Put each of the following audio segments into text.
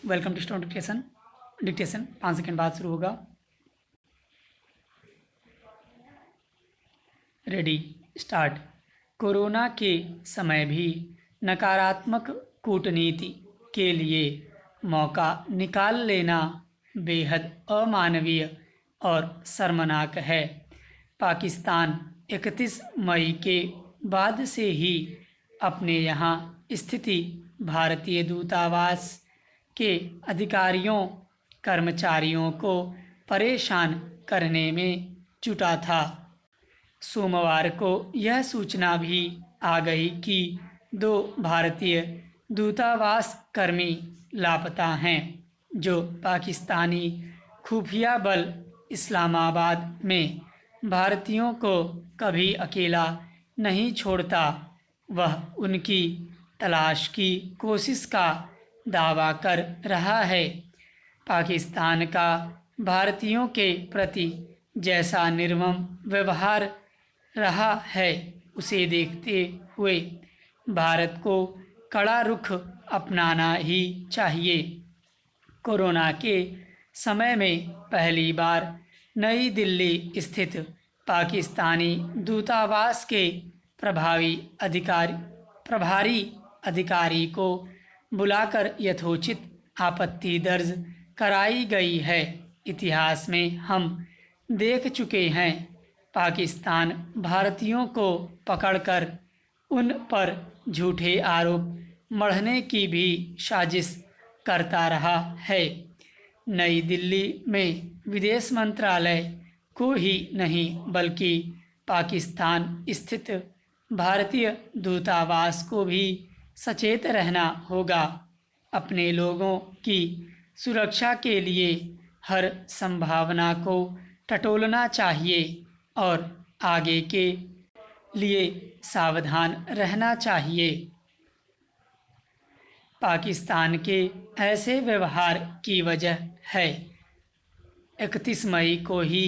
Welcome to student dictation. Dictation 5 second बाद शुरू होगा। Ready, start. कोरोना के समय भी नकारात्मक कूटनीति के लिए मौका निकाल लेना बेहद अमानवीय और शर्मनाक है। पाकिस्तान 31 मई के बाद से ही अपने यहाँ स्थिति भारतीय दूतावास के अधिकारियों कर्मचारियों को परेशान करने में जुटा था। सोमवार को यह सूचना भी आ गई कि 2 भारतीय दूतावास कर्मी लापता हैं, जो पाकिस्तानी खुफिया बल इस्लामाबाद में भारतीयों को कभी अकेला नहीं छोड़ता। वह उनकी तलाश की कोशिश का दावा कर रहा है। पाकिस्तान का भारतीयों के प्रति जैसा निर्मम व्यवहार रहा है, उसे देखते हुए भारत को कड़ा रुख अपनाना ही चाहिए। कोरोना के समय में पहली बार नई दिल्ली स्थित पाकिस्तानी दूतावास के प्रभारी अधिकारी को बुलाकर यथोचित आपत्ति दर्ज कराई गई है। इतिहास में हम देख चुके हैं, पाकिस्तान भारतीयों को पकड़कर उन पर झूठे आरोप मढ़ने की भी साजिश करता रहा है। नई दिल्ली में विदेश मंत्रालय को ही नहीं बल्कि पाकिस्तान स्थित भारतीय दूतावास को भी सचेत रहना होगा। अपने लोगों की सुरक्षा के लिए हर संभावना को टटोलना चाहिए और आगे के लिए सावधान रहना चाहिए। पाकिस्तान के ऐसे व्यवहार की वजह है 31 मई को ही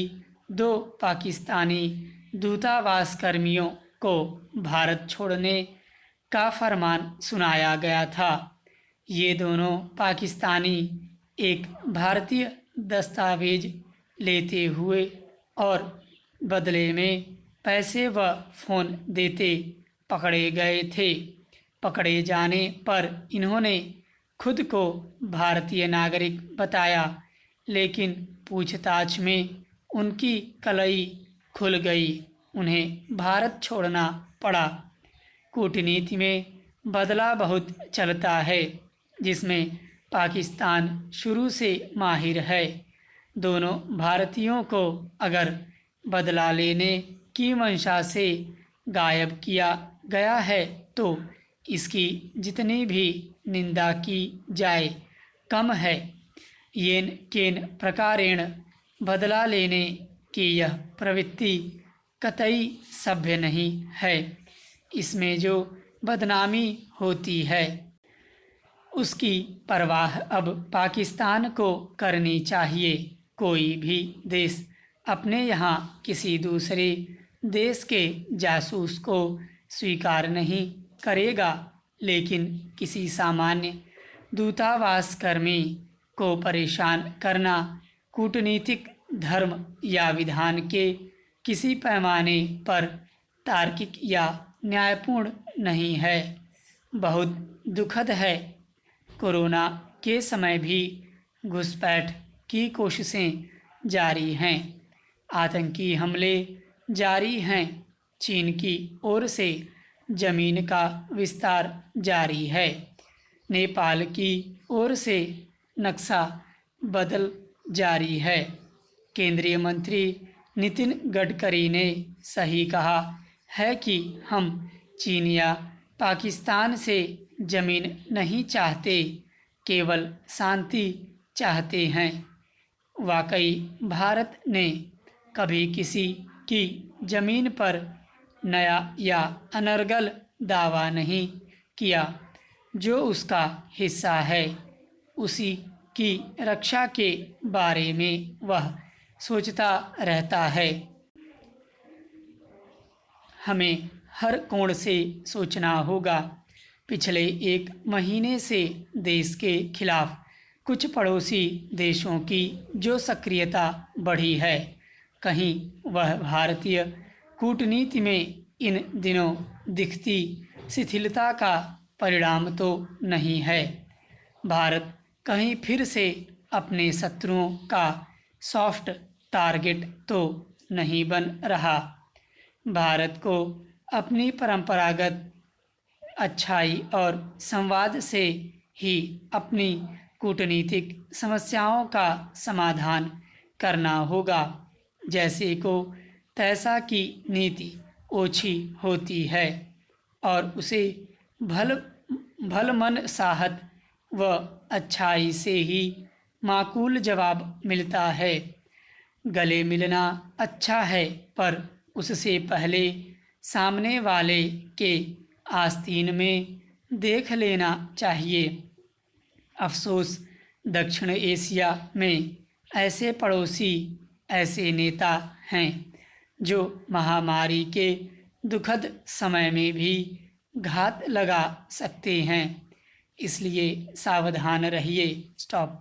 2 पाकिस्तानी दूतावास कर्मियों को भारत छोड़ने का फरमान सुनाया गया था। ये दोनों पाकिस्तानी एक भारतीय दस्तावेज लेते हुए और बदले में पैसे व फ़ोन देते पकड़े गए थे। पकड़े जाने पर इन्होंने खुद को भारतीय नागरिक बताया, लेकिन पूछताछ में उनकी कलई खुल गई। उन्हें भारत छोड़ना पड़ा। कूटनीति में बदला बहुत चलता है, जिसमें पाकिस्तान शुरू से माहिर है। दोनों भारतीयों को अगर बदला लेने की मंशा से गायब किया गया है तो इसकी जितनी भी निंदा की जाए कम है। येन केन प्रकारेण बदला लेने की यह प्रवृत्ति कतई सभ्य नहीं है। इसमें जो बदनामी होती है उसकी परवाह अब पाकिस्तान को करनी चाहिए। कोई भी देश अपने यहाँ किसी दूसरे देश के जासूस को स्वीकार नहीं करेगा, लेकिन किसी सामान्य दूतावास कर्मी को परेशान करना कूटनीतिक धर्म या विधान के किसी पैमाने पर तार्किक या न्यायपूर्ण नहीं है। बहुत दुखद है, कोरोना के समय भी घुसपैठ की कोशिशें जारी हैं। आतंकी हमले जारी हैं। चीन की ओर से जमीन का विस्तार जारी है। नेपाल की ओर से नक्शा बदल जारी है। केंद्रीय मंत्री नितिन गडकरी ने सही कहा है कि हम चीन या पाकिस्तान से जमीन नहीं चाहते, केवल शांति चाहते हैं। वाकई भारत ने कभी किसी की जमीन पर नया या अनर्गल दावा नहीं किया। जो उसका हिस्सा है उसी की रक्षा के बारे में वह सोचता रहता है। हमें हर कोण से सोचना होगा। पिछले 1 महीने से देश के खिलाफ कुछ पड़ोसी देशों की जो सक्रियता बढ़ी है, कहीं वह भारतीय कूटनीति में इन दिनों दिखती शिथिलता का परिणाम तो नहीं है। भारत कहीं फिर से अपने शत्रुओं का सॉफ्ट टारगेट तो नहीं बन रहा। भारत को अपनी परंपरागत अच्छाई और संवाद से ही अपनी कूटनीतिक समस्याओं का समाधान करना होगा। जैसे को तैसा की नीति ओछी होती है और उसे भलमन साहत व अच्छाई से ही माकूल जवाब मिलता है। गले मिलना अच्छा है, पर उससे पहले सामने वाले के आस्तीन में देख लेना चाहिए। अफसोस, दक्षिण एशिया में ऐसे पड़ोसी, ऐसे नेता हैं जो महामारी के दुखद समय में भी घात लगा सकते हैं। इसलिए सावधान रहिए। स्टॉप।